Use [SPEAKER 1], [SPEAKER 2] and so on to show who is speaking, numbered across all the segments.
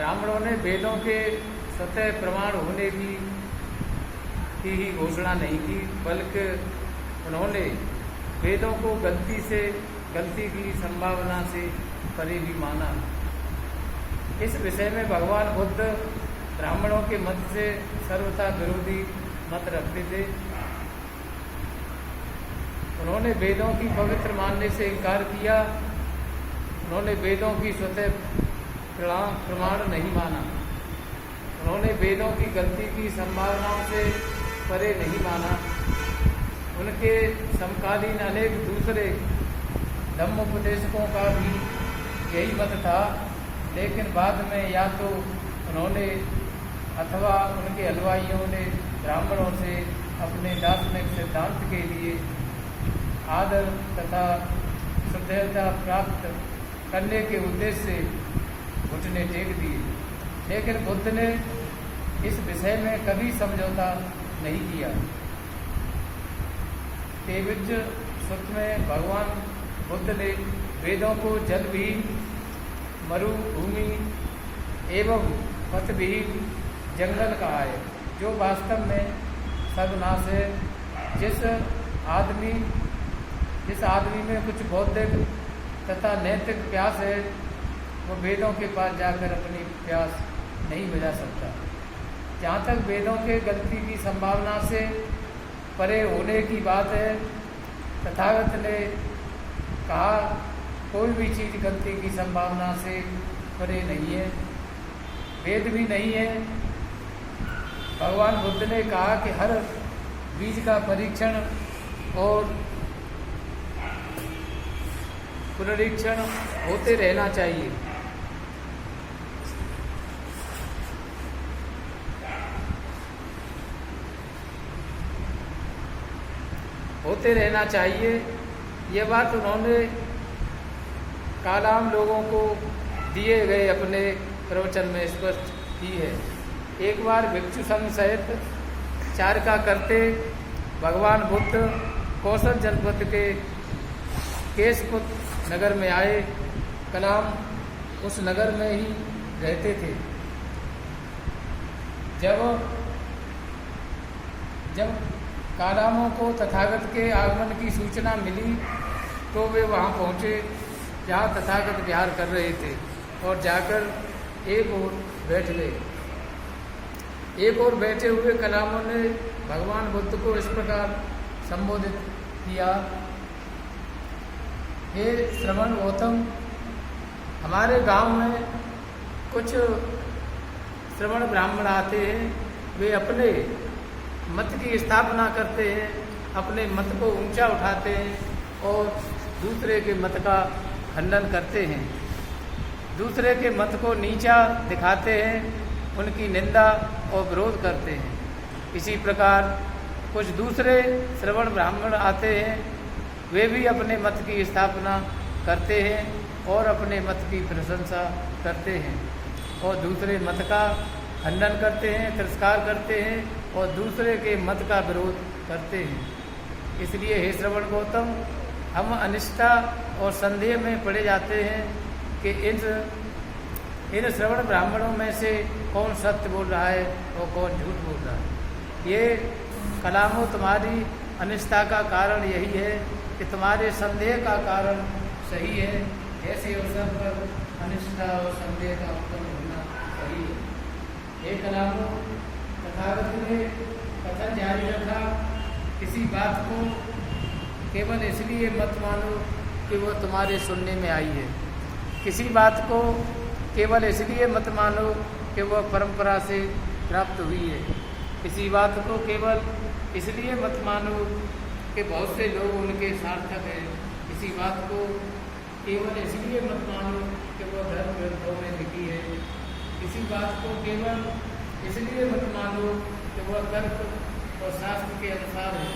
[SPEAKER 1] ब्राह्मणों ने वेदों के स्वतः प्रमाण होने की ही घोषणा नहीं की, बल्कि उन्होंने वेदों को गलती की संभावना से परे भी माना। इस विषय में भगवान बुद्ध ब्राह्मणों के मत से सर्वथा विरोधी मत रखते थे। उन्होंने वेदों की पवित्र मानने से इनकार किया। उन्होंने वेदों की स्वतः प्रमाण नहीं माना। उन्होंने वेदों की गलती की संभावनाओं से परे नहीं माना। उनके समकालीन अनेक दूसरे धम्मोपदेशकों का भी यही मत था, लेकिन बाद में या तो उन्होंने अथवा उनके अनुयायियों ने ब्राह्मणों से अपने दार्शनिक सिद्धांत के लिए आदर तथा श्रद्धेयता प्राप्त करने के उद्देश्य से घुटने टेक दिए। लेकिन बुद्ध ने इस विषय में कभी समझौता नहीं किया। तेविज्ज सूत्र में भगवान बुद्ध ने वेदों को जल विहीन, मरुभूमि एवं पथ विहीन जंगल कहा है, जो वास्तव में सर्वनाश है। जिस आदमी में कुछ बौद्धिक तथा नैतिक प्यास है, वो वेदों के पास जाकर अपनी प्यास नहीं बुझा सकता। जहाँ तक वेदों के गलती की संभावना से परे होने की बात है, तथागत ने कहा कोई भी चीज़ गलती की संभावना से परे नहीं है, वेद भी नहीं है। भगवान बुद्ध ने कहा कि हर बीज का परीक्षण और पुनरीक्षण होते रहना चाहिए। ये बात उन्होंने कालाम लोगों को दिए गए अपने प्रवचन में स्पष्ट की है। एक बार भिक्षु संघ सहित चारिका करते भगवान बुद्ध कौशल जनपद के केशपुत नगर में आए। कलाम उस नगर में ही रहते थे। जब कालामों को तथागत के आगमन की सूचना मिली तो वे वहाँ पहुँचे जहाँ तथागत विहार कर रहे थे और जाकर एक ओर बैठ गए। एक ओर बैठे हुए कलामों ने भगवान बुद्ध को इस प्रकार संबोधित किया, हे श्रवण गौतम, हमारे गांव में कुछ श्रवण ब्राह्मण आते हैं। वे अपने मत की स्थापना करते हैं, अपने मत को ऊंचा उठाते हैं और दूसरे के मत का खंडन करते हैं, दूसरे के मत को नीचा दिखाते हैं, उनकी निंदा और विरोध करते हैं। इसी प्रकार कुछ दूसरे श्रवण ब्राह्मण आते हैं, वे भी अपने मत की स्थापना करते हैं और अपने मत की प्रशंसा करते हैं और दूसरे मत का खंडन करते हैं, तिरस्कार करते हैं और दूसरे के मत का विरोध करते हैं। इसलिए हे श्रवण गौतम, हम अनिष्ठा और संदेह में पड़े जाते हैं कि इन श्रवण ब्राह्मणों में से कौन सत्य बोल रहा है और कौन झूठ बोल रहा है। ये कलामों तुम्हारी अनिष्ठा का कारण यही है कि तुम्हारे संदेह का कारण सही है। ऐसे अवसर पर अनिष्ठा और संदेह का उत्पन्न होना सही है। ये कलामों तथागत ने कथन जारी रखा, किसी बात को केवल इसलिए मत मानो कि वो तुम्हारे सुनने में आई है। किसी बात को केवल इसलिए मत मानो कि वह परंपरा से प्राप्त हुई है। किसी बात को केवल इसलिए मत मानो कि बहुत से लोग उनके सार्थक हैं। किसी बात को केवल इसलिए मत मानो कि वह धर्म ग्रंथों में लिखी है। किसी बात को केवल इसलिए मत मानो कि वह तर्क और शास्त्र के अनुसार है।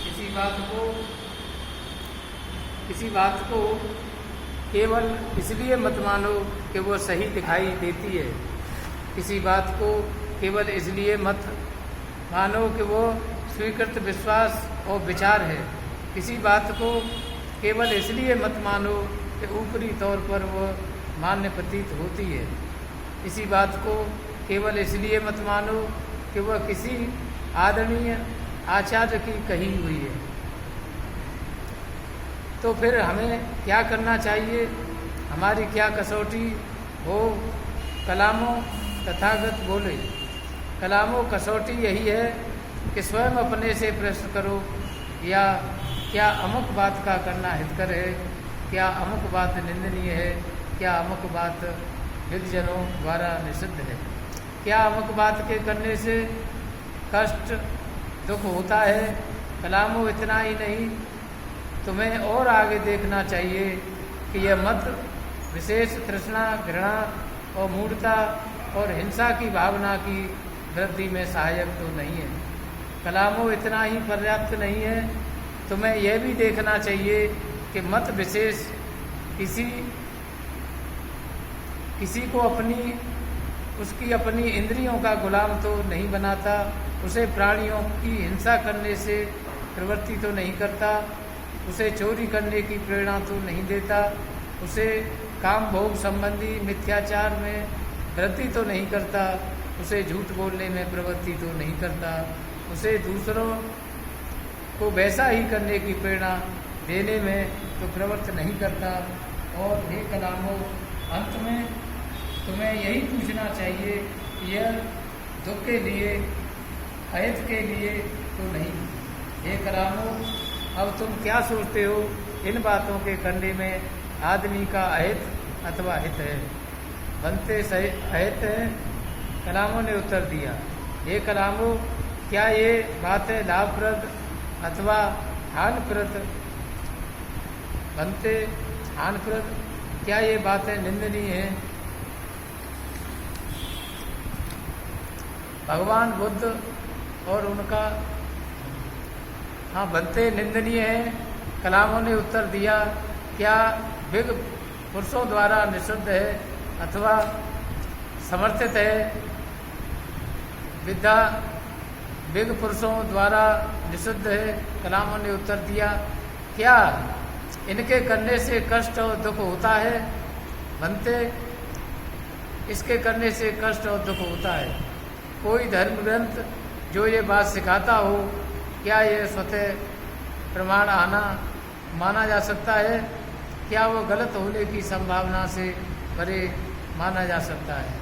[SPEAKER 1] किसी बात को केवल इसलिए मत मानो कि वह सही दिखाई देती है। किसी बात को केवल इसलिए मत मानो कि वो स्वीकृत विश्वास और विचार है। किसी बात को केवल इसलिए मत मानो कि ऊपरी तौर पर वह मान्य प्रतीत होती है। इसी बात को केवल इसलिए मत मानो कि वह किसी आदरणीय आचार्य की कही हुई है। तो फिर हमें क्या करना चाहिए, हमारी क्या कसौटी हो? कलामों तथागत बोले, कलामों कसौटी यही है कि स्वयं अपने से प्रश्न करो, या क्या अमुक बात का करना हितकर है, क्या अमुक बात निंदनीय है, क्या अमुक बात विद्जनों द्वारा निषिद्ध है, क्या अमुक बात के करने से कष्ट दुख होता है। कलामों इतना ही नहीं, तुम्हें और आगे देखना चाहिए कि यह मत विशेष तृष्णा, घृणा और मूढ़ता और हिंसा की भावना की वृद्धि में सहायक तो नहीं है। कलामों इतना ही पर्याप्त नहीं है, तुम्हें यह भी देखना चाहिए कि मत विशेष किसी को उसकी अपनी इंद्रियों का गुलाम तो नहीं बनाता, उसे प्राणियों की हिंसा करने से प्रवृत्ति तो नहीं करता, उसे चोरी करने की प्रेरणा तो नहीं देता, उसे काम भोग संबंधी मिथ्याचार में वृत्ति तो नहीं करता, उसे झूठ बोलने में प्रवृत्ति तो नहीं करता, उसे दूसरों को वैसा ही करने की प्रेरणा देने में तो प्रवृत्त नहीं करता। और हे कलामों, अंत में तुम्हें यही पूछना चाहिए कि यह दुख के लिए, अहित के लिए तो नहीं। हे कलामों, अब तुम क्या सोचते हो, इन बातों के करने में आदमी का अहित अथवा हित है? बनते सही अहित है। कलामों ने उत्तर दिया, हे कलामों, क्या ये बातें लाभप्रद अथवा हानिप्रद? बनते हानिप्रद, क्या ये बातें निंदनीय हैं? भगवान बुद्ध और उनका, हाँ, बनते निंदनीय है। कलामों ने उत्तर दिया, क्या विग पुरुषों द्वारा निषिद्ध है अथवा समर्थित है? विद्या विग पुरुषों द्वारा निषिद्ध है। कलामों ने उत्तर दिया, क्या इनके करने से कष्ट और दुख होता है? बनते, इसके करने से कष्ट और दुख होता है। कोई धर्म ग्रंथ जो ये बात सिखाता हो, क्या यह स्वतः प्रमाण माना जा सकता है? क्या वो गलत होने की संभावना से परे माना जा सकता है?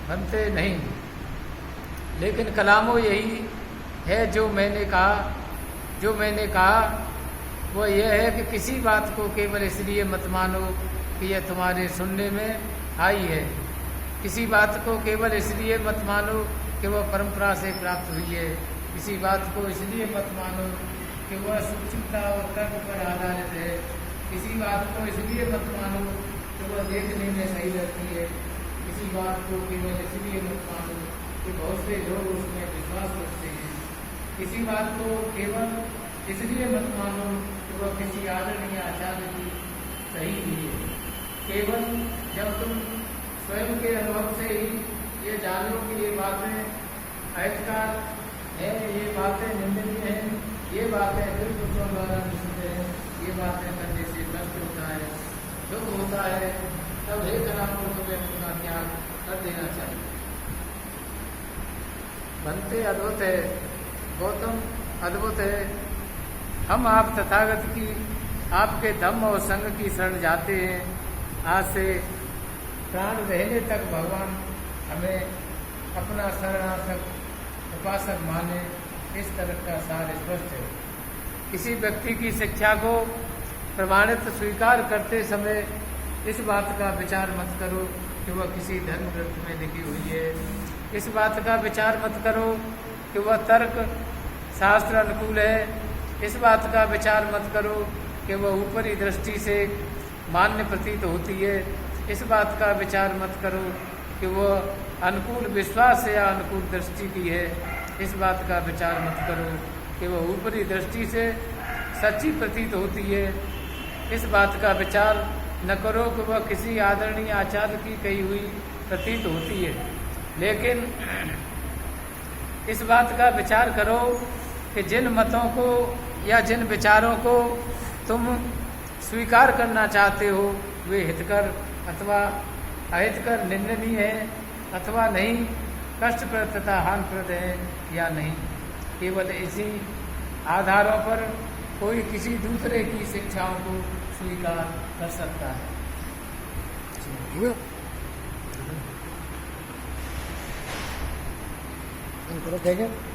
[SPEAKER 1] बनते नहीं। लेकिन कलामों यही है जो मैंने कहा वो यह है कि किसी बात को केवल इसलिए मत मानो कि यह तुम्हारे सुनने में आई है। किसी बात को केवल इसलिए मत मानो कि वह परंपरा से प्राप्त हुई है। किसी बात को इसलिए मत मानो कि वह सूक्ष्मता और तर्क पर आधारित है। किसी बात को इसलिए मत मानो कि वह देखने में सही लगती है। किसी बात को केवल इसलिए मत मानो कि बहुत से लोग उसमें विश्वास रखते हैं। किसी बात को केवल इसलिए मत मानो कि वह किसी आदरणीय आचार्य की सही हुई है। केवल जब तुम स्वयं के अनुभव से ही ये जानो कि ये बातें अहितकार है, ये बातें निंदनीय है, ये बातें फिर पुरुषों द्वारा निषिद्ध है, ये बातें करने से कष्ट होता है, दुख होता है, तब हे कलामों तुम्हें उनका त्याग कर देना चाहिए। बनते अद्भुत है, गौतम अद्भुत है। हम आप तथागत की, आपके धम्म और संग की शरण जाते हैं। आज से प्राण रहने तक भगवान हमें अपना शरणार्थक उपासक माने, इस तरह का सार स्पष्ट है। किसी व्यक्ति की शिक्षा को प्रमाणित स्वीकार करते समय इस बात का विचार मत करो कि वह किसी धर्म ग्रंथ में लिखी हुई है। इस बात का विचार मत करो कि वह तर्क शास्त्र अनुकूल है। इस बात का विचार मत करो कि वह ऊपरी दृष्टि से मान्य प्रतीत होती है। इस बात का विचार मत करो कि वह अनुकूल विश्वास या अनुकूल दृष्टि की है। इस बात का विचार मत करो कि वह ऊपरी दृष्टि से सच्ची प्रतीत होती है। इस बात का विचार न करो कि वह किसी आदरणीय आचार्य की कही हुई प्रतीत होती है। लेकिन इस बात का विचार करो कि जिन मतों को या जिन विचारों को तुम स्वीकार करना चाहते हो वे हितकर अथवा अहितकर निंदनीय है अथवा नहीं, कष्टप्रद तथा हानिप्रद है या नहीं। केवल इसी आधारों पर कोई किसी दूसरे की शिक्षाओं को स्वीकार कर सकता है।
[SPEAKER 2] ठीक है।